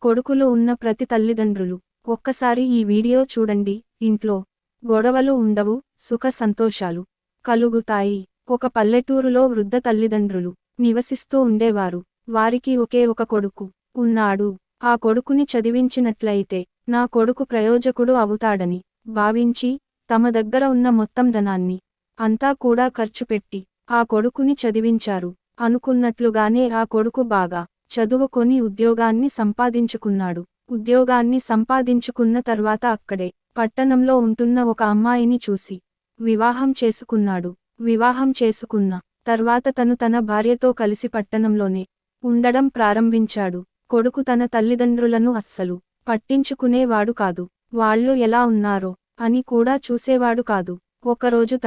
కొడుకులు ఉన్న ప్రతి తల్లిదండ్రులు ఒక్కసారి ఈ వీడియో చూడండి. ఇంట్లో గొడవలు ఉండవు, సుఖ సంతోషాలు కలుగుతాయి. ఒక పల్లెటూరులో వృద్ధ తల్లిదండ్రులు నివసిస్తూ ఉండేవారు. వారికి ఒకే ఒక కొడుకు ఉన్నాడు. ఆ కొడుకుని చదివించినట్లయితే నా కొడుకు ప్రయోజకుడు అవుతాడని భావించి తమ దగ్గర ఉన్న మొత్తం ధనాన్ని అంతా కూడా ఖర్చు పెట్టి ఆ కొడుకుని చదివించారు. అనుకున్నట్లుగానే ఆ కొడుకు బాగా చదువుకొని ఉద్యోగాన్ని సంపాదించుకున్నాడు. ఉద్యోగాన్ని సంపాదించుకున్న తర్వాత అక్కడే పట్టణంలో ఉంటున్న ఒక అమ్మాయిని చూసి వివాహం చేసుకున్నాడు. వివాహం చేసుకున్న తర్వాత తన భార్యతో కలిసి పట్టణంలోనే ఉండడం ప్రారంభించాడు. కొడుకు తన తల్లిదండ్రులను అస్సలు పట్టించుకునేవాడు కాదు. వాళ్ళు ఎలా ఉన్నారో అని కూడా చూసేవాడు కాదు. ఒకరోజు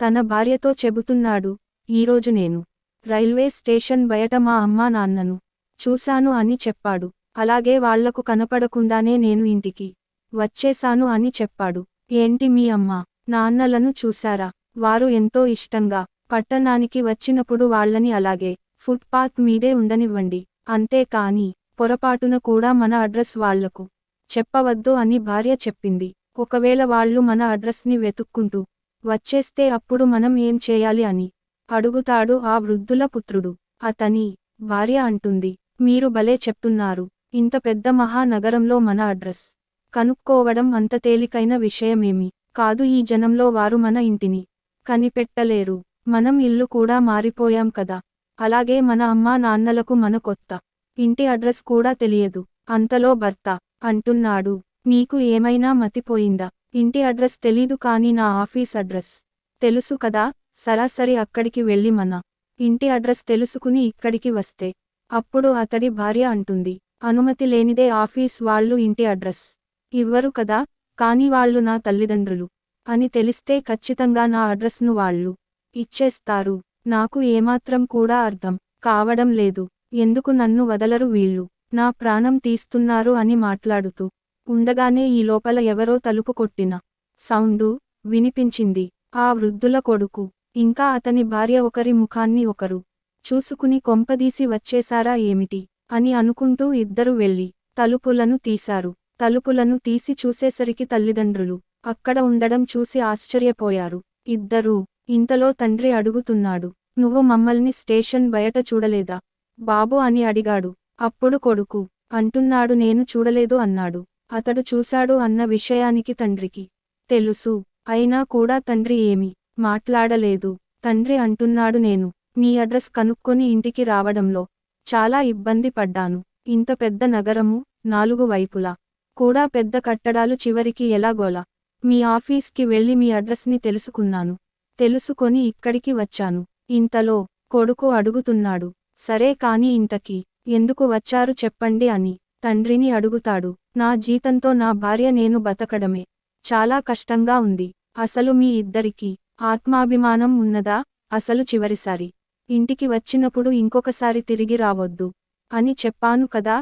తన భార్యతో చెబుతున్నాడు, ఈరోజు నేను రైల్వే స్టేషన్ బయట మా అమ్మా నాన్నను చూశాను అని చెప్పాడు. అలాగే వాళ్లకు కనపడకుండానే నేను ఇంటికి వచ్చేశాను అని చెప్పాడు. ఏంటి మీ అమ్మా నాన్నలను చూశారా? వారు ఎంతో ఇష్టంగా పట్టణానికి వచ్చినప్పుడు వాళ్ళని అలాగే ఫుట్పాత్ మీదే ఉండనివ్వండి. అంతేకాని పొరపాటున కూడా మన అడ్రస్ వాళ్లకు చెప్పవద్దు అని భార్య చెప్పింది. ఒకవేళ వాళ్ళు మన అడ్రస్ని వెతుక్కుంటూ వచ్చేస్తే అప్పుడు మనం ఏం చేయాలి అని అడుగుతాడు ఆ వృద్ధుల పుత్రుడు. అతని భార్య అంటుంది, మీరు భలే చెప్తున్నారు. ఇంత పెద్ద మహానగరంలో మన అడ్రస్ కనుక్కోవడం అంత తేలికైన విషయమేమి కాదు. ఈ జనంలో వారు మన ఇంటిని కనిపెట్టలేరు. మనం ఇల్లు కూడా మారిపోయాం కదా. అలాగే మన అమ్మా నాన్నలకు మన కొత్త ఇంటి అడ్రస్ కూడా తెలియదు. అంతలో భర్త అంటున్నాడు, నీకు ఏమైనా మతిపోయిందా? ఇంటి అడ్రస్ తెలీదు కానీ నా ఆఫీస్ అడ్రస్ తెలుసు కదా. సరాసరి అక్కడికి వెళ్ళి మన ఇంటి అడ్రస్ తెలుసుకుని ఇక్కడికి వస్తే. అప్పుడు అతడి భార్య అంటుంది, అనుమతి లేనిదే ఆఫీస్ వాళ్ళు ఇంటి అడ్రస్ ఇవ్వరు కదా. కానీ వాళ్ళు నా తల్లిదండ్రులు అని తెలిస్తే ఖచ్చితంగా నా అడ్రస్ను వాళ్ళు ఇచ్చేస్తారు. నాకు ఏమాత్రం కూడా అర్థం కావడం లేదు. ఎందుకు నన్ను వదలరు వీళ్ళు? నా ప్రాణం తీస్తున్నారు అని మాట్లాడుతూ ఉండగానే ఈ లోపల ఎవరో తలుపు కొట్టిన సౌండు వినిపించింది. ఆ వృద్ధుల కొడుకు ఇంకా అతని భార్య ఒకరి ముఖాన్ని ఒకరు చూసుకుని కొంపదీసి వచ్చేశారా ఏమిటి అని అనుకుంటూ ఇద్దరు వెళ్ళి తలుపులను తీశారు. తలుపులను తీసి చూసేసరికి తల్లిదండ్రులు అక్కడ ఉండడం చూసి ఆశ్చర్యపోయారు ఇద్దరూ. ఇంతలో తండ్రి అడుగుతున్నాడు, నువ్వు మమ్మల్ని స్టేషన్ బయట చూడలేదా బాబు అని అడిగాడు. అప్పుడు కొడుకు అంటున్నాడు, నేను చూడలేదు అన్నాడు. అతడు చూశాడు అన్న విషయానికి తండ్రికి తెలుసు. అయినా కూడా తండ్రి ఏమీ మాట్లాడలేదు. తండ్రి అంటున్నాడు, నేను నీ అడ్రస్ కనుక్కొని ఇంటికి రావడంలో చాలా ఇబ్బంది పడ్డాను. ఇంత పెద్ద నగరము, 4 వైపులా కూడా పెద్ద కట్టడాలు, చివరికి ఎలాగోలా మీ ఆఫీస్కి వెళ్ళి మీ అడ్రస్ని తెలుసుకున్నాను. తెలుసుకొని ఇక్కడికి వచ్చాను. ఇంతలో కొడుకు అడుగుతున్నాడు, సరే కానీ ఇంతకీ ఎందుకు వచ్చారు చెప్పండి అని తండ్రిని అడుగుతాడు. నా జీతంతో నా భార్య నేను బతకడమే చాలా కష్టంగా ఉంది. అసలు మీ ఇద్దరికీ ఆత్మాభిమానం ఉన్నదా? అసలు చివరిసారి ఇంటికి వచ్చినప్పుడు ఇంకొకసారి తిరిగి రావద్దు అని చెప్పాను కదా.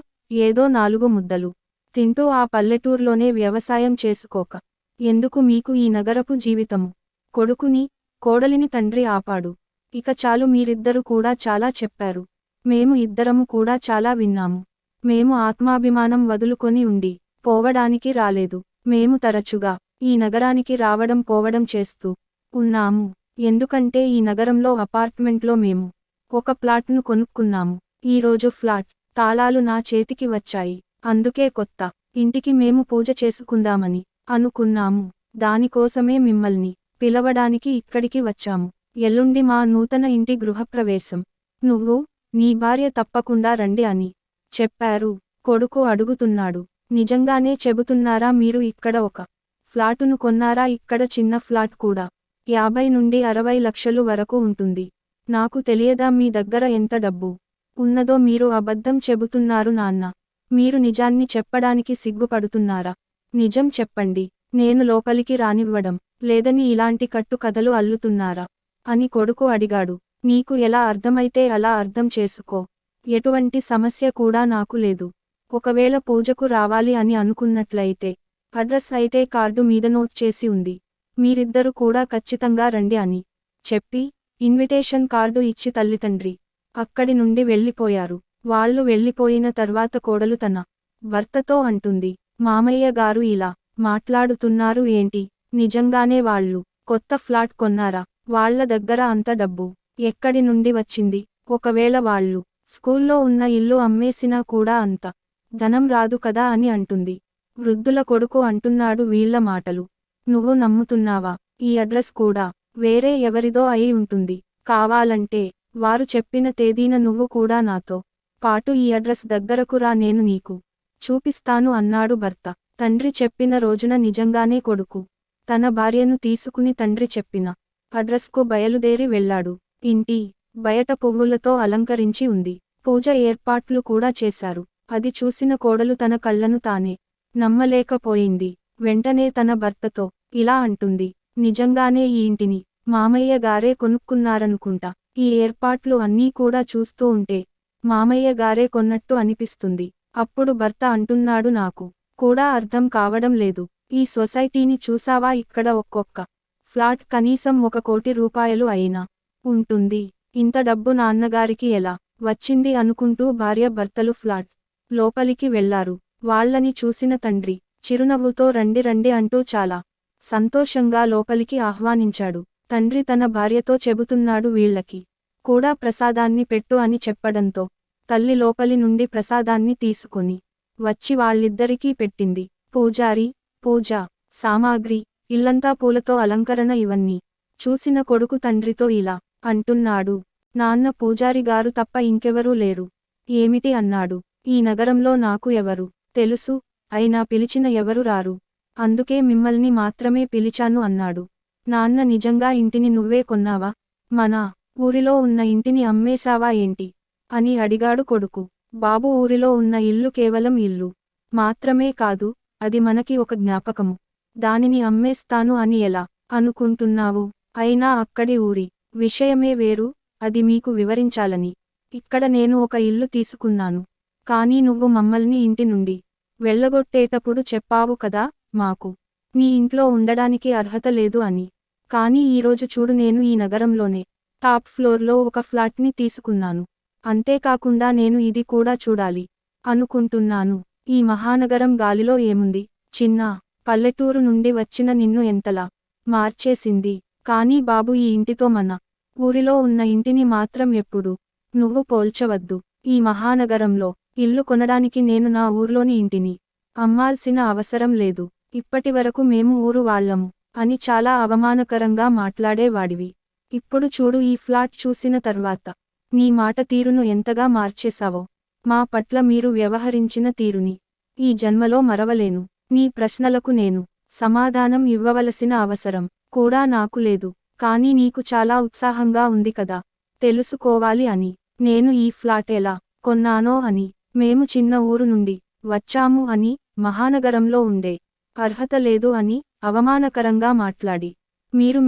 ఏదో 4 ముద్దలు తింటూ ఆ పల్లెటూర్లోనే వ్యవసాయం చేసుకోక ఎందుకు మీకు ఈ నగరపు జీవితము? కొడుకుని కోడలిని తండ్రి ఆపాడు. ఇక చాలు, మీరిద్దరు కూడా చాలా చెప్పారు. మేము ఇద్దరము కూడా చాలా విన్నాము. మేము ఆత్మాభిమానం వదులుకొని ఉండి పోవడానికి రాలేదు. మేము తరచుగా ఈ నగరానికి రావడం పోవడం చేస్తూ ఉన్నాము. ఎందుకంటే ఈ నగరంలో అపార్ట్మెంట్లో మేము ఒక ప్లాట్ను కొనుక్కున్నాము. ఈరోజు ఫ్లాట్ తాళాలు నా చేతికి వచ్చాయి. అందుకే కొత్త ఇంటికి మేము పూజ చేసుకుందామని అనుకున్నాము. దానికోసమే మిమ్మల్ని పిలవడానికి ఇక్కడికి వచ్చాము. ఎల్లుండి మా నూతన ఇంటి గృహప్రవేశం. నువ్వు నీ భార్య తప్పకుండా రండి అని చెప్పారు. కొడుకు అడుగుతున్నాడు, నిజంగానే చెబుతున్నారా? మీరు ఇక్కడ ఒక ఫ్లాటును కొన్నారా? ఇక్కడ చిన్న ఫ్లాట్ కూడా 50 నుండి 60 లక్షలు వరకు ఉంటుంది. నాకు తెలియదా మీ దగ్గర ఎంత డబ్బు ఉన్నదో? మీరు అబద్ధం చెబుతున్నారు నాన్న. మీరు నిజాన్ని చెప్పడానికి సిగ్గుపడుతున్నారా? నిజం చెప్పండి. నేను లోపలికి రానివ్వడం లేదని ఇలాంటి కట్టు కథలు అల్లుతున్నారా అని కొడుకు అడిగాడు. నీకు ఎలా అర్థమైతే అలా అర్థం చేసుకో. ఎటువంటి సమస్య కూడా నాకు లేదు. ఒకవేళ పూజకు రావాలి అని అనుకున్నట్లయితే అడ్రస్ అయితే కార్డు మీద నోట్ చేసి ఉంది. మీరిద్దరు కూడా ఖచ్చితంగా రండి అని చెప్పి ఇన్విటేషన్ కార్డు ఇచ్చి తల్లిదండ్రి అక్కడి నుండి వెళ్ళిపోయారు. వాళ్ళు వెళ్ళిపోయిన తర్వాత కోడలు తన భర్తతో అంటుంది. మామయ్య గారు ఇలా మాట్లాడుతున్నారు ఏంటి? నిజంగానే వాళ్ళు కొత్త ఫ్లాట్ కొన్నారా? వాళ్ళ దగ్గర అంత డబ్బు ఎక్కడి నుండి వచ్చింది? ఒకవేళ వాళ్ళు స్కూల్లో ఉన్న ఇల్లు అమ్మేసినా కూడా అంత ధనం రాదు కదా అని అంటుంది. వృద్ధుల కొడుకు అంటున్నాడు వీళ్ళ మాటలు నువ్వు నమ్ముతున్నావా? ఈ అడ్రస్ కూడా వేరే ఎవరిదో అయి ఉంటుంది. కావాలంటే వారు చెప్పిన తేదీన నువ్వు కూడా నాతో పాటు ఈ అడ్రస్ దగ్గరకు రా, నేను నీకు చూపిస్తాను అన్నాడు భర్త. తండ్రి చెప్పిన రోజున నిజంగానే కొడుకు తన భార్యను తీసుకుని తండ్రి చెప్పిన అడ్రస్కు బయలుదేరి వెళ్ళాడు. ఇంటి బయట పువ్వులతో అలంకరించి ఉంది. పూజ ఏర్పాట్లు కూడా చేశారు. అది చూసిన కోడలు తన కళ్ళను తానే నమ్మలేకపోయింది. వెంటనే తన భర్తతో ఇలా అంటుంది. నిజంగానే ఈ ఇంటిని మామయ్య గారే కొనుక్కున్నారనుకుంటా. ఈ ఏర్పాట్లు అన్నీ కూడా చూస్తూ ఉంటే మామయ్య గారే కొన్నట్టు అనిపిస్తుంది. అప్పుడు భర్త అంటున్నాడు నాకు కూడా అర్థం కావడం లేదు. ఈ సొసైటీని చూసావా? ఇక్కడ ఒక్కొక్క ఫ్లాట్ కనీసం 1 కోటి రూపాయలు అయినా ఉంటుంది. ఇంత డబ్బు నాన్నగారికి ఎలా వచ్చింది అనుకుంటూ భార్య భర్తలు ఫ్లాట్ లోపలికి వెళ్లారు. వాళ్ళని చూసిన తండ్రి చిరునవ్వుతో రండి రండి అంటూ చాలా సంతోషంగా లోపలికి ఆహ్వానించాడు. తండ్రి తన భార్యతో చెబుతున్నాడు వీళ్ళకి కూడా ప్రసాదాన్ని పెట్టు అని చెప్పడంతో తల్లి లోపలి నుండి ప్రసాదాన్ని తీసుకొని వచ్చి వాళ్ళిద్దరికీ పెట్టింది. పూజారి, పూజా సామాగ్రి, ఇల్లంతా పూలతో అలంకరణ ఇవన్నీ చూసిన కొడుకు తండ్రితో ఇలా అంటున్నాడు. నాన్న, పూజారి గారు తప్ప ఇంకెవరూ లేరు. ఏమిటి అన్నాడు. ఈ నగరంలో నాకు ఎవరు తెలుసు, అయినా పిలిచిన ఎవరు రారు. అందుకే మిమ్మల్ని మాత్రమే పిలిచాను అన్నాడు. నాన్న, నిజంగా ఇంటిని నువ్వే కొన్నావా? మన ఊరిలో ఉన్న ఇంటిని అమ్మేశావా ఏంటి అని అడిగాడు కొడుకు. బాబు, ఊరిలో ఉన్న ఇల్లు కేవలం ఇల్లు మాత్రమే కాదు, అది మనకి ఒక జ్ఞాపకము. దానిని అమ్మేస్తాను అని ఎలా అనుకుంటున్నావు? అయినా అక్కడి ఊరి విషయమే వేరు, అది మీకు వివరించాలని ఇక్కడ నేను ఒక ఇల్లు తీసుకున్నాను. కానీ నువ్వు మమ్మల్ని ఇంటి నుండి వెళ్ళగొట్టేటప్పుడు చెప్పావు కదా మాకు నీ ఇంట్లో ఉండడానికి అర్హత లేదు అని. కానీ ఈరోజు చూడు, నేను ఈ నగరంలోనే టాప్ ఫ్లోర్లో ఒక ఫ్లాట్ని తీసుకున్నాను. అంతేకాకుండా నేను ఇది కూడా చూడాలి అనుకుంటున్నాను. ఈ మహానగరం గాలిలో ఏముంది? చిన్న పల్లెటూరు నుండి వచ్చిన నిన్ను ఎంతలా మార్చేసింది. కానీ బాబు, ఈ ఇంటితో మన ఊరిలో ఉన్న ఇంటిని మాత్రం ఎప్పుడు నువ్వు పోల్చవద్దు. ఈ మహానగరంలో ఇల్లు కొనడానికి నేను నా ఊర్లోని ఇంటిని అమ్మాల్సిన అవసరం లేదు. ఇప్పటివరకు మేము ఊరు వాళ్ళము అని చాలా అవమానకరంగా మాట్లాడేవాడివి. ఇప్పుడు చూడు, ఈ ఫ్లాట్ చూసిన తర్వాత నీ మాట తీరును ఎంతగా మార్చేశావో. మా పట్ల మీరు వ్యవహరించిన తీరుని ఈ జన్మలో మరవలేను. నీ ప్రశ్నలకు నేను సమాధానం ఇవ్వవలసిన అవసరం కూడా నాకు లేదు. కానీ నీకు చాలా ఉత్సాహంగా ఉంది కదా తెలుసుకోవాలి అని. నేను ఈ ఫ్లాట్ ఎలా కొన్నానో అని, మేము చిన్న ఊరు నుండి వచ్చాము అని, మహానగరంలో ఉండే అర్హత లేదు అని అవమానకరంగా మాట్లాడి,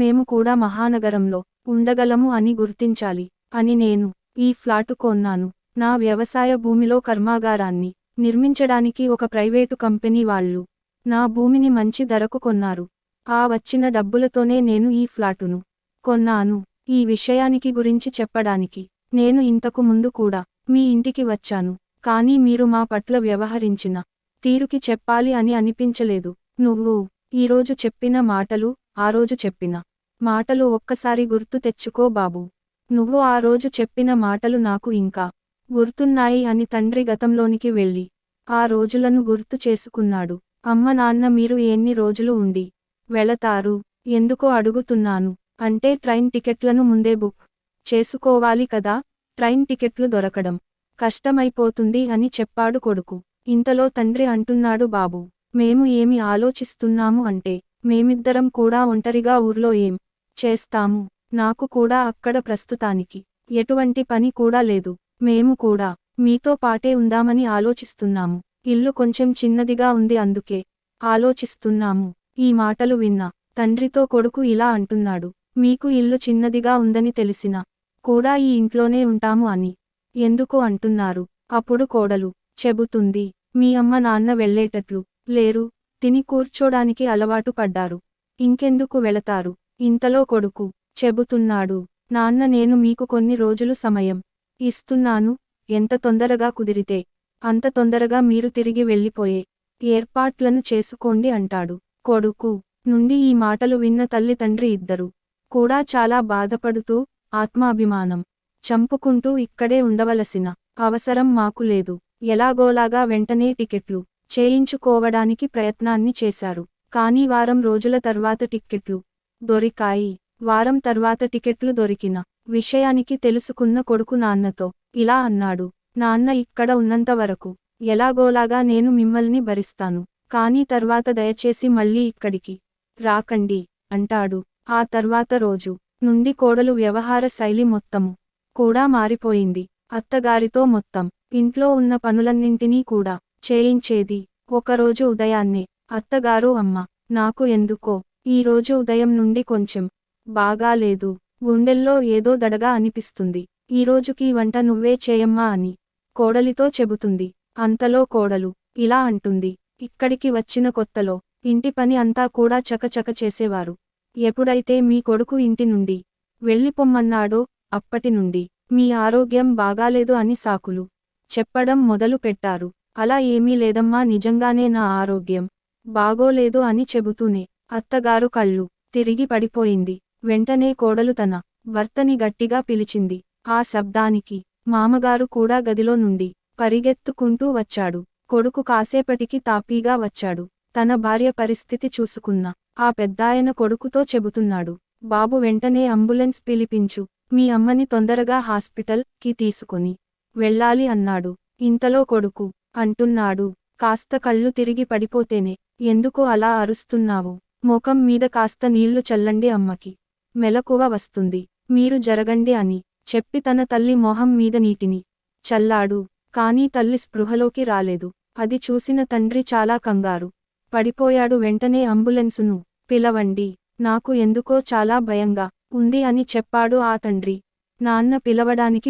మేము కూడా మహానగరంలో ఉండగలము అని గుర్తించాలి అని నేను ఈ ఫ్లాటు కొన్నాను. నా వ్యవసాయ భూమిలో కర్మాగారాన్ని నిర్మించడానికి ఒక ప్రైవేటు కంపెనీ వాళ్ళు నా భూమిని మంచి ధరకు కొన్నారు. ఆ వచ్చిన డబ్బులతోనే నేను ఈ ఫ్లాటును కొన్నాను. ఈ విషయానికి గురించి చెప్పడానికి నేను ఇంతకు ముందు కూడా మీ ఇంటికి వచ్చాను. కానీ మీరు మా పట్ల వ్యవహరించిన తీరుకి చెప్పాలి అని అనిపించలేదు. నువ్వు ఈరోజు చెప్పిన మాటలు, ఆ రోజు చెప్పిన మాటలు ఒక్కసారి గుర్తు తెచ్చుకో బాబూ. నువ్వు ఆ రోజు చెప్పిన మాటలు నాకు ఇంకా గుర్తున్నాయి అని తండ్రి గతంలోనికి వెళ్ళి ఆ రోజులను గుర్తు చేసుకున్నాడు. అమ్మ, నాన్న, మీరు ఎన్ని రోజులు ఉండి వెళతారు? ఎందుకో అడుగుతున్నాను అంటే ట్రైన్ టికెట్లను ముందే బుక్ చేసుకోవాలి కదా. ట్రైన్ టికెట్లు దొరకడం కష్టమైపోతుంది అని చెప్పాడు కొడుకు. ఇంతలో తండ్రి అంటున్నాడు, బాబూ, మేము ఏమి ఆలోచిస్తున్నాము అంటే మేమిద్దరం కూడా ఒంటరిగా ఊర్లో ఏం చేస్తాము? నాకు కూడా అక్కడ ప్రస్తుతానికి ఎటువంటి పని కూడా లేదు. మేము కూడా మీతో పాటే ఉందామని ఆలోచిస్తున్నాము. ఇల్లు కొంచెం చిన్నదిగా ఉంది, అందుకే ఆలోచిస్తున్నాము. ఈ మాటలు విన్న తండ్రితో కొడుకు ఇలా అంటున్నాడు. మీకు ఇల్లు చిన్నదిగా ఉందని తెలిసినా కూడా ఈ ఇంట్లోనే ఉంటాము అని ఎందుకు అంటున్నారు? అప్పుడు కోడలు చెబుతుంది, మీ అమ్మ నాన్న వెళ్ళేటట్లు లేరు, తిని కూర్చోడానికి అలవాటు పడ్డారు, ఇంకెందుకు వెళతారు? ఇంతలో కొడుకు చెబుతున్నాడు, నాన్న, నేను మీకు కొన్ని రోజులు సమయం ఇస్తున్నాను. ఎంత తొందరగా కుదిరితే అంత తొందరగా మీరు తిరిగి వెళ్ళిపోయే ఏర్పాట్లను చేసుకోండి అంటాడు. కొడుకు నుండి ఈ మాటలు విన్న తల్లి తండ్రి ఇద్దరు కూడా చాలా బాధపడుతూ, ఆత్మాభిమానం చంపుకుంటూ ఇక్కడే ఉండవలసిన అవసరం మాకు లేదు. ఎలాగోలాగా వెంటనే టికెట్లు చేయించుకోవడానికి ప్రయత్నాన్ని చేశారు. కానీ వారం రోజుల తర్వాత టిక్కెట్లు దొరికాయి. వారం తర్వాత టికెట్లు దొరికిన విషయానికి తెలుసుకున్న కొడుకు నాన్నతో ఇలా అన్నాడు. నాన్న ఇక్కడ ఉన్నంత వరకు ఎలాగోలాగా నేను మిమ్మల్ని భరిస్తాను. కానీ తర్వాత దయచేసి మళ్ళీ ఇక్కడికి రాకండి అంటాడు. ఆ తర్వాత రోజు నుండి కోడలు వ్యవహార శైలి మొత్తము కూడా మారిపోయింది. అత్తగారితో మొత్తం ఇంట్లో ఉన్న పనులన్నింటినీ కూడా చేయించేది. ఒకరోజు ఉదయాన్నే అత్తగారు అమ్మ నాకు ఎందుకో ఈ రోజు ఉదయం నుండి కొంచెం బాగాలేదు. గుండెల్లో ఏదో దడగా అనిపిస్తుంది. ఈ రోజుకి వంట నువ్వే చేయమ్మా అని కోడలితో చెబుతుంది. అంతలో కోడలు ఇలా అంటుంది. ఇక్కడికి వచ్చిన కొత్తలో ఇంటి పని అంతా కూడా చకచక చేసేవారు. ఎప్పుడైతే మీ కొడుకు ఇంటి నుండి వెళ్ళిపొమ్మన్నాడో అప్పటి నుండి మీ ఆరోగ్యం బాగాలేదు అని సాకులు చెప్పడం మొదలు పెట్టారు. అలా ఏమీ లేదమ్మా, నిజంగానే నా ఆరోగ్యం బాగోలేదు అని చెబుతూనే అత్తగారు కళ్ళు తిరిగి పడిపోయింది. వెంటనే కోడలు తన భర్తని గట్టిగా పిలిచింది. ఆ శబ్దానికి మామగారు కూడా గదిలో నుండి పరిగెత్తుకుంటూ వచ్చాడు. కొడుకు కాసేపటికి తాపీగా వచ్చాడు. తన భార్య పరిస్థితి చూసుకున్న ఆ పెద్దాయన కొడుకుతో చెబుతున్నాడు. బాబు వెంటనే అంబులెన్స్ పిలిపించు, మీ అమ్మని తొందరగా హాస్పిటల్ కి తీసుకొని వెళ్ళాలి అన్నాడు. ఇంతలో కొడుకు అంటున్నాడు. కాస్త కళ్ళు తిరిగి పడిపోతేనే ఎందుకు అలా అరుస్తున్నావు? ముఖం మీద కాస్త నీళ్లు చల్లండి, అమ్మకి మెలకువ వస్తుంది. మీరు జరగండి అని చెప్పి తన తల్లి మొహం మీద నీటిని చల్లాడు. కానీ తల్లి స్పృహలోకి రాలేదు. అది చూసిన తండ్రి చాలా కంగారు పడిపోయాడు. వెంటనే అంబులెన్సును పిలవండి, నాకు ఎందుకో చాలా భయంగా ఉంది అని చెప్పాడు ఆ తండ్రి. నాన్న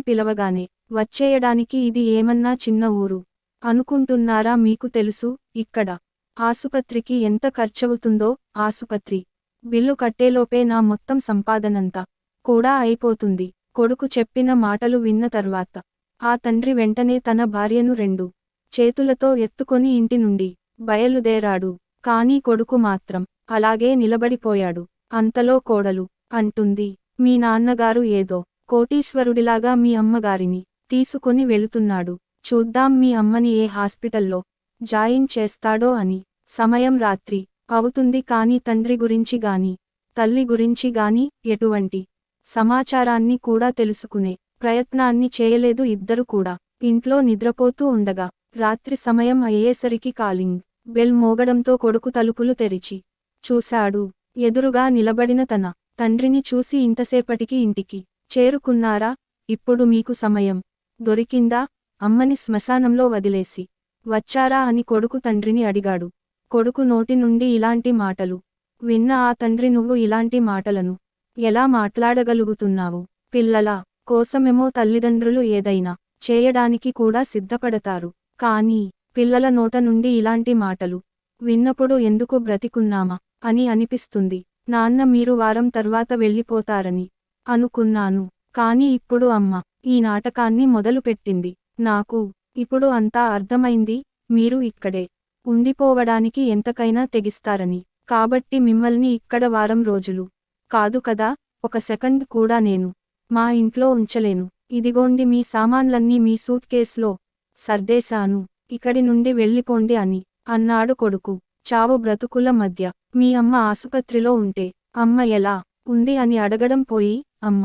పిలవగానే వచ్చేయడానికి ఇది ఏమన్నా చిన్న ఊరు అనుకుంటున్నారా? మీకు తెలుసు ఇక్కడ ఆసుపత్రికి ఎంత ఖర్చవుతుందో. ఆసుపత్రి బిల్లు కట్టేలోపే నా మొత్తం సంపాదనంతా కూడా అయిపోతుంది. కొడుకు చెప్పిన మాటలు విన్న తర్వాత ఆ తండ్రి వెంటనే తన భార్యను రెండు చేతులతో ఎత్తుకొని ఇంటి నుండి బయలుదేరాడు. కానీ కొడుకు మాత్రం అలాగే నిలబడిపోయాడు. అంతలో కోడలు అంటుంది. మీ నాన్నగారు ఏదో కోటీశ్వరుడిలాగా మీ అమ్మగారిని తీసుకొని వెళుతున్నాడు. చూద్దాం మీ అమ్మని ఏ హాస్పిటల్లో జాయిన్ చేస్తాడో అని. సమయం రాత్రి అవుతుంది. కానీ తండ్రి గురించి గాని తల్లి గురించి గాని ఎటువంటి సమాచారాన్ని కూడా తెలుసుకునే ప్రయత్నాన్ని చేయలేదు ఇద్దరు కూడా. ఇంట్లో నిద్రపోతూ ఉండగా రాత్రి సమయం అయ్యేసరికి కాలింగ్ బెల్ మోగడంతో కొడుకు తలుపులు తెరిచి చూశాడు. ఎదురుగా నిలబడిన తన తండ్రిని చూసి ఇంతసేపటికి ఇంటికి చేరుకున్నారా? ఇప్పుడు మీకు సమయం దొరికిందా? అమ్మని శ్మశానంలో వదిలేసి వచ్చారా అని కొడుకు తండ్రిని అడిగాడు. కొడుకు నోటి నుండి ఇలాంటి మాటలు విన్న ఆ తండ్రి, నువ్వు ఇలాంటి మాటలను ఎలా మాట్లాడగలుగుతున్నావు? పిల్లల కోసమేమో తల్లిదండ్రులు ఏదైనా చేయడానికి కూడా సిద్ధపడతారు. కానీ పిల్లల నోట నుండి ఇలాంటి మాటలు విన్నప్పుడు ఎందుకు బ్రతికున్నామా అని అనిపిస్తుంది. నాన్న, మీరు వారం తర్వాత వెళ్ళిపోతారని అనుకున్నాను. కానీ ఇప్పుడు అమ్మ ఈ నాటకాన్ని మొదలుపెట్టింది. నాకు ఇప్పుడు అంతా అర్థమైంది. మీరు ఇక్కడే ఉండిపోవడానికి ఎంతకైనా తెగిస్తారని. కాబట్టి మిమ్మల్ని ఇక్కడ వారం రోజులు కాదు కదా, ఒక సెకండ్ కూడా నేను మా ఇంట్లో ఉంచలేను. ఇదిగోండి మీ సామాన్లన్నీ మీ సూట్ కేసులో సర్దేశాను, ఇక్కడి నుండి వెళ్ళిపోండి అని అన్నాడు కొడుకు. చావు బ్రతుకుల మధ్య మీ అమ్మ ఆసుపత్రిలో ఉంటే అమ్మ ఎలా ఉంది అని అడగడం పోయి, అమ్మ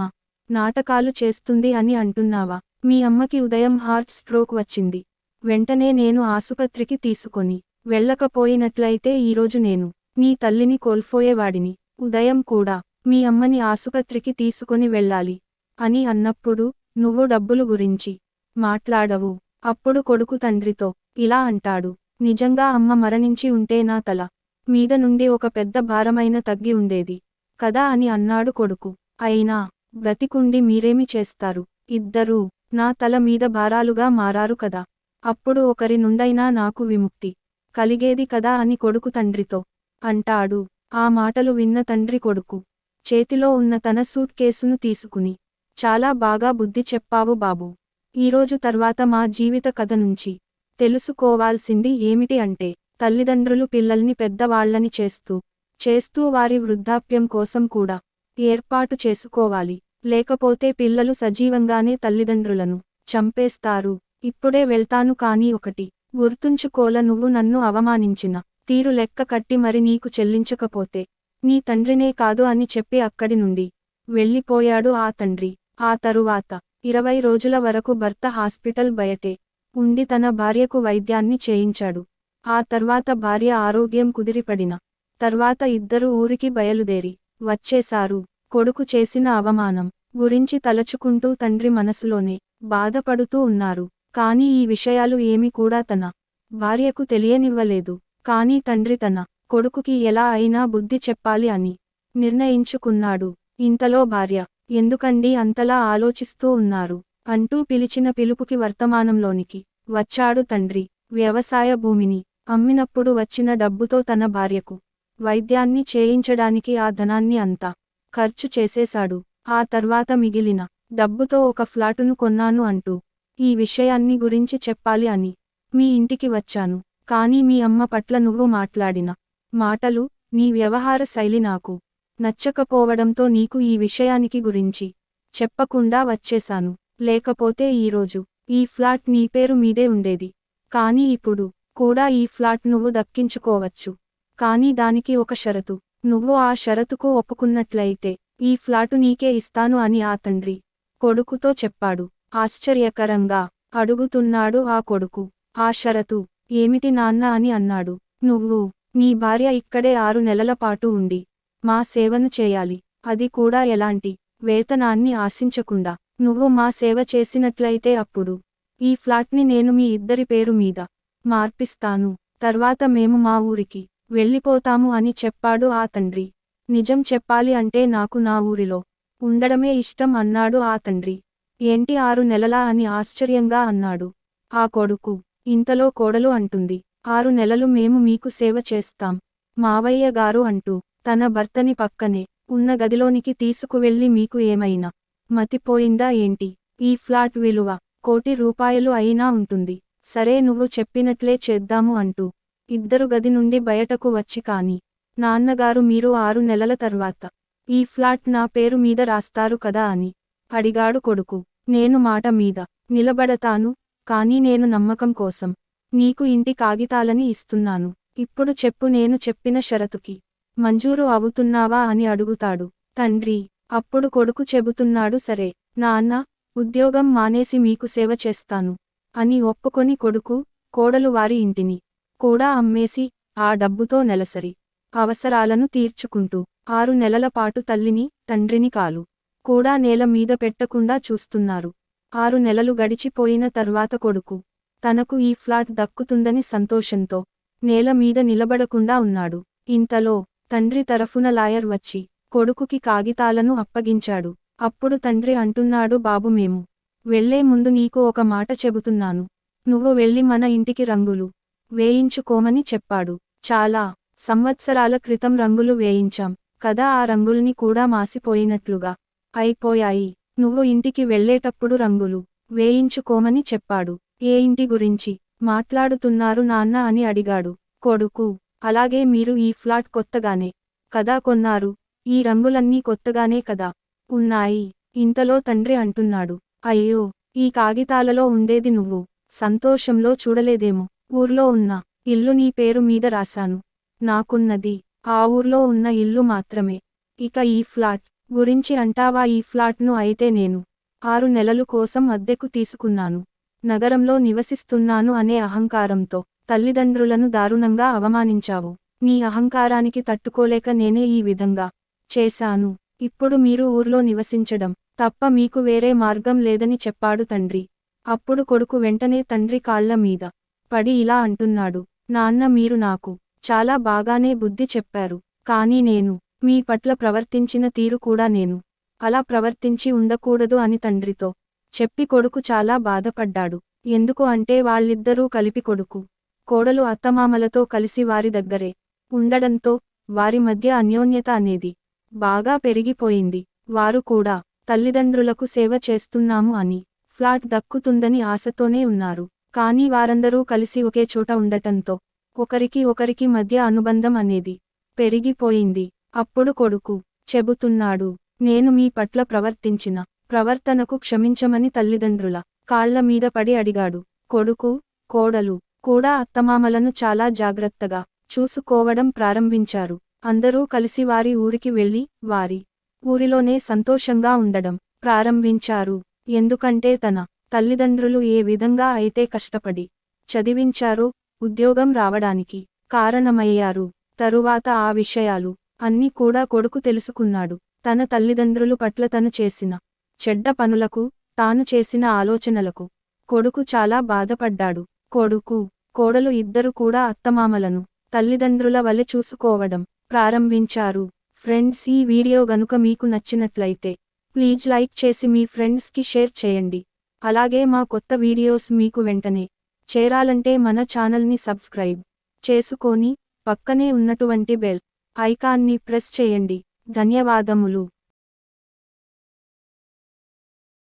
నాటకాలు చేస్తుంది అని అంటున్నావా? మీ అమ్మకి ఉదయం హార్ట్ స్ట్రోక్ వచ్చింది. వెంటనే నేను ఆసుపత్రికి తీసుకొని వెళ్ళకపోయినట్లయితే ఈరోజు నేను నీ తల్లిని కోల్పోయేవాడిని. ఉదయం కూడా మీ అమ్మని ఆసుపత్రికి తీసుకొని వెళ్ళాలి అని అన్నప్పుడు నువ్వు డబ్బులు గురించి మాట్లాడవు. అప్పుడు కొడుకు తండ్రితో ఇలా అంటాడు. నిజంగా అమ్మ మరణించి ఉంటే నా తల మీద నుండి ఒక పెద్ద భారమైన తగ్గి ఉండేది కదా అని అన్నాడు కొడుకు. అయినా బ్రతికుండి మీరేమి చేస్తారు? ఇద్దరూ నా తల మీద భారాలుగా మారారు కదా, అప్పుడు ఒకరి నుండైనా నాకు విముక్తి కలిగేది కదా అని కొడుకు తండ్రితో అంటాడు. ఆ మాటలు విన్న తండ్రి కొడుకు చేతిలో ఉన్న తన సూట్ కేసును తీసుకుని, చాలా బాగా బుద్ధి చెప్పావు బాబూ. ఈరోజు తర్వాత మా జీవిత కథ నుంచి తెలుసుకోవాల్సింది ఏమిటి అంటే, తల్లిదండ్రులు పిల్లల్ని పెద్దవాళ్లని చేస్తూ వారి వృద్ధాప్యం కోసం కూడా ఏర్పాటు చేసుకోవాలి. లేకపోతే పిల్లలు సజీవంగానే తల్లిదండ్రులను చంపేస్తారు. ఇప్పుడే వెళ్తాను కానీ ఒకటి గుర్తుంచుకోల, నువ్వు నన్ను అవమానించిన తీరు లెక్క కట్టి మరి నీకు చెల్లించకపోతే నీ తండ్రినే కాదు అని చెప్పి అక్కడి నుండి వెళ్ళిపోయాడు ఆ తండ్రి. ఆ తరువాత 20 రోజుల వరకు భర్త హాస్పిటల్ బయటే ఉండి తన భార్యకు వైద్యాన్ని చేయించాడు. ఆ తర్వాత భార్య ఆరోగ్యం కుదిరిపడిన తర్వాత ఇద్దరు ఊరికి బయలుదేరి వచ్చేశారు. కొడుకు చేసిన అవమానం గురించి తలచుకుంటూ తండ్రి మనసులోనే బాధపడుతూ ఉన్నారు. కానీ ఈ విషయాలు ఏమీ కూడా తన భార్యకు తెలియనివ్వలేదు. కానీ తండ్రి తన కొడుకుకి ఎలా అయినా బుద్ధి చెప్పాలి అని నిర్ణయించుకున్నాడు. ఇంతలో భార్య, ఎందుకండి అంతలా ఆలోచిస్తూ ఉన్నారు అంటూ పిలిచిన పిలుపుకి వర్తమానంలోనికి వచ్చాడు తండ్రి. వ్యవసాయ భూమిని అమ్మినప్పుడు వచ్చిన డబ్బుతో తన భార్యకు వైద్యాన్ని చేయించడానికి ఆ ధనాన్ని అంతా ఖర్చు చేసేశాడు. ఆ తర్వాత మిగిలిన డబ్బుతో ఒక ఫ్లాటును కొన్నాను అంటూ ఈ విషయాన్ని గురించి చెప్పాలి అని మీ ఇంటికి వచ్చాను. కానీ మీ అమ్మ పట్ల నువ్వు మాట్లాడిన మాటలు, నీ వ్యవహార శైలి నాకు నచ్చకపోవడంతో నీకు ఈ విషయానికి గురించి చెప్పకుండా వచ్చేశాను. లేకపోతే ఈరోజు ఈ ఫ్లాట్ నీ పేరు మీదే ఉండేది. కానీ ఇప్పుడు కూడా ఈ ఫ్లాట్ నువ్వు దక్కించుకోవచ్చు. కానీ దానికి ఒక షరతు. నువ్వు ఆ షరతుకు ఒప్పుకున్నట్లయితే ఈ ఫ్లాటు నీకే ఇస్తాను అని ఆ తండ్రి కొడుకుతో చెప్పాడు. ఆశ్చర్యకరంగా అడుగుతున్నాడు ఆ కొడుకు. ఆ షరతు ఏమిటి నాన్న అని అన్నాడు. నువ్వు నీ భార్య ఇక్కడే 6 నెలల పాటు ఉండి మా సేవను చేయాలి. అది కూడా ఎలాంటి వేతనాన్ని ఆశించకుండా. నువ్వు మా సేవ చేసినట్లయితే అప్పుడు ఈ ఫ్లాట్ని నేను మీ ఇద్దరి పేరు మీద మార్పిస్తాను. తర్వాత మేము మా ఊరికి వెళ్ళిపోతాము అని చెప్పాడు ఆ తండ్రి. నిజం చెప్పాలి అంటే నాకు నా ఊరిలో ఉండడమే ఇష్టం అన్నాడు ఆ తండ్రి. ఏంటి 6 నెలలా అని ఆశ్చర్యంగా అన్నాడు ఆ కొడుకు. ఇంతలో కోడలు అంటుంది, 6 నెలలు మేము మీకు సేవ చేస్తాం మావయ్య గారు అంటూ తన భర్తని పక్కనే ఉన్న గదిలోనికి తీసుకువెళ్ళి, మీకు ఏమైనా మతిపోయిందా ఏంటి? ఈ ఫ్లాట్ విలువ 1 కోటి రూపాయలు అయినా ఉంటుంది. సరే నువ్వు చెప్పినట్లే చేద్దాము అంటూ ఇద్దరు గది నుండి బయటకు వచ్చి, కానీ నాన్నగారు మీరు 6 నెలల తర్వాత ఈ ఫ్లాట్ నా పేరు మీద రాస్తారు కదా అని అడిగాడు కొడుకు. నేను మాట మీద నిలబడతాను, కానీ నేను నమ్మకం కోసం నీకు ఇంటి కాగితాలని ఇస్తున్నాను. ఇప్పుడు చెప్పు, నేను చెప్పిన షరతుకి మంజూరు అవుతున్నావా అని అడుగుతాడు తండ్రి. అప్పుడు కొడుకు చెబుతున్నాడు, సరే నాన్న, ఉద్యోగం మానేసి మీకు సేవ చేస్తాను అని ఒప్పుకొని కొడుకు, కోడలు వారి ఇంటిని కూడా అమ్మేసి ఆ డబ్బుతో నెలసరి అవసరాలను తీర్చుకుంటూ 6 నెలల పాటు తల్లిని తండ్రిని కాలు కూడా నేల మీద పెట్టకుండా చూస్తున్నారు. 6 నెలలు గడిచిపోయిన తర్వాత కొడుకు తనకు ఈ ఫ్లాట్ దక్కుతుందని సంతోషంతో నేల మీద నిలబడకుండా ఉన్నాడు. ఇంతలో తండ్రి తరఫున లాయర్ వచ్చి కొడుకుకి కాగితాలను అప్పగించాడు. అప్పుడు తండ్రి అంటున్నాడు, బాబు మేము వెళ్లే ముందు నీకు ఒక మాట చెబుతున్నాను. నువ్వు వెళ్ళి మన ఇంటికి రంగులు వేయించుకోమని చెప్పాడు. చాలా సంవత్సరాల క్రితం రంగులు వేయించాం కదా, ఆ రంగుల్ని కూడా మాసిపోయినట్లుగా అయిపోయాయి. నువ్వు ఇంటికి వెళ్ళేటప్పుడు రంగులు వేయించుకోమని చెప్పాడు. ఏ ఇంటి గురించి మాట్లాడుతున్నారు నాన్న అని అడిగాడు కొడుకు. అలాగే మీరు ఈ ఫ్లాట్ కొత్తగానే కదా కొన్నారు, ఈ రంగులన్నీ కొత్తగానే కదా ఉన్నాయి. ఇంతలో తండ్రి అంటున్నాడు, అయ్యో, ఈ కాగితాలలో ఉండేది నువ్వు సంతోషంలో చూడలేదేమో. ఊర్లో ఉన్న ఇల్లు నీ పేరు మీద రాశాను. నాకున్నది ఆ ఊర్లో ఉన్న ఇల్లు మాత్రమే. ఇక ఈ ఫ్లాట్ గురించి అంటావా? ఈ ఫ్లాట్ను అయితే నేను 6 నెలలు కోసం అద్దెకు తీసుకున్నాను. నగరంలో నివసిస్తున్నాను అనే అహంకారంతో తల్లిదండ్రులను దారుణంగా అవమానించావు. నీ అహంకారానికి తట్టుకోలేక నేనే ఈ విధంగా చేశాను. ఇప్పుడు మీరు ఊర్లో నివసించడం తప్ప మీకు వేరే మార్గం లేదని చెప్పాడు తండ్రి. అప్పుడు కొడుకు వెంటనే తండ్రి కాళ్ల మీద పడి ఇలా అంటున్నాడు, నాన్న, మీరు నాకు చాలా బాగానే బుద్ధి చెప్పారు. కానీ నేను మీ పట్ల ప్రవర్తించిన తీరు కూడా నేను అలా ప్రవర్తించి ఉండకూడదు అని తండ్రితో చెప్పి కొడుకు చాలా బాధపడ్డాడు. ఎందుకు అంటే వాళ్ళిద్దరూ కలిపి కొడుకు కోడలు అత్తమామలతో కలిసి వారి దగ్గరే ఉండడంతో వారి మధ్య అన్యోన్యత అనేది బాగా పెరిగిపోయింది. వారు కూడా తల్లిదండ్రులకు సేవ చేస్తున్నాము అని, ఫ్లాట్ దక్కుతుందని ఆశతోనే ఉన్నారు. కానీ వారందరూ కలిసి ఒకే చోట ఉండటంతో ఒకరికి ఒకరికి మధ్య అనుబంధం అనేది పెరిగిపోయింది. అప్పుడు కొడుకు చెబుతున్నాడు, నేను మీ పట్ల ప్రవర్తించిన ప్రవర్తనకు క్షమించమని తల్లిదండ్రుల కాళ్ల మీద పడి అడిగాడు. కొడుకు, కోడలు కూడా అత్తమామలను చాలా జాగ్రత్తగా చూసుకోవడం ప్రారంభించారు. అందరూ కలిసి వారి ఊరికి వెళ్లి వారి ఊరిలోనే సంతోషంగా ఉండడం ప్రారంభించారు. ఎందుకంటే తన తల్లిదండ్రులు ఏ విధంగా అయితే కష్టపడి చదివించారో, ఉద్యోగం రావడానికి కారణమయ్యారు. తరువాత ఆ విషయాలు అన్నీ కూడా కొడుకు తెలుసుకున్నాడు. తన తల్లిదండ్రులు పట్ల తను చేసిన చెడ్డ పనులకు, తాను చేసిన ఆలోచనలకు కొడుకు చాలా బాధపడ్డాడు. కొడుకు, కోడలు ఇద్దరు కూడా అత్తమామలను తల్లిదండ్రుల వలె చూసుకోవడం ప్రారంభించారు. ఫ్రెండ్స్, ఈ వీడియో గనుక మీకు నచ్చినట్లయితే ప్లీజ్ లైక్ చేసి మీ ఫ్రెండ్స్కి షేర్ చేయండి. అలాగే మా కొత్త వీడియోస్ మీకు వెంటనే చేరాలంటే మన ఛానల్ని సబ్స్క్రైబ్ చేసుకొని పక్కనే ఉన్నటువంటి బెల్ ఐకాన్ని ప్రెస్ చేయండి. ధన్యవాదములు.